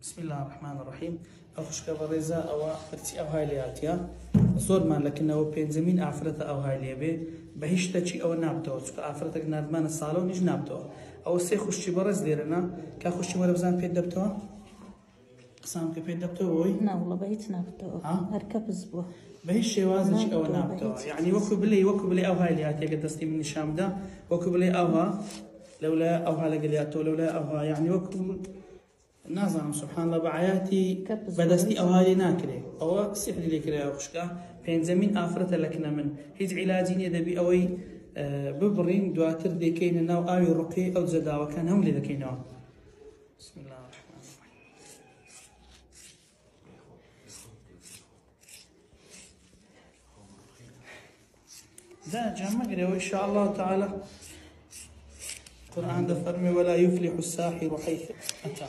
بسم الله الرحمن الرحيم. أخشك برزا أو برتي أو هاي لياتيا زور ما لكنه بينزمين آفرته أو هاي ليبي بهشتشي أو نابتو آفرتك نادمان الصالون نيج نابتو أو سي خشي برز ديرنا كخشي مربزان بيد دبتو سام كبيد دبتو وي لا والله بيت نابتو هركب زبو بهش وازنش أو نابتو يعني وكو بلي أو هاي لياتيا قد دستي من الشام ده وكو بلي أوها لولا أوها لقلياتو لولا أوها يعني وكو نازم سبحان الله بعياتي بدستي أوهالي ناكري أو سحر لي كري أخشكا بين زمين آفرة لكنا من هيج علاجين يدبي أوي ببرين دواتر ديكين ناو آوي رقي أو زدا وكان هم اللي ذكيناو. بسم الله الرحمن الرحيم. ده جمع قريب إن شاء الله تعالى القرآن ده فرمي ولا يفلح الساحر حيث أتى.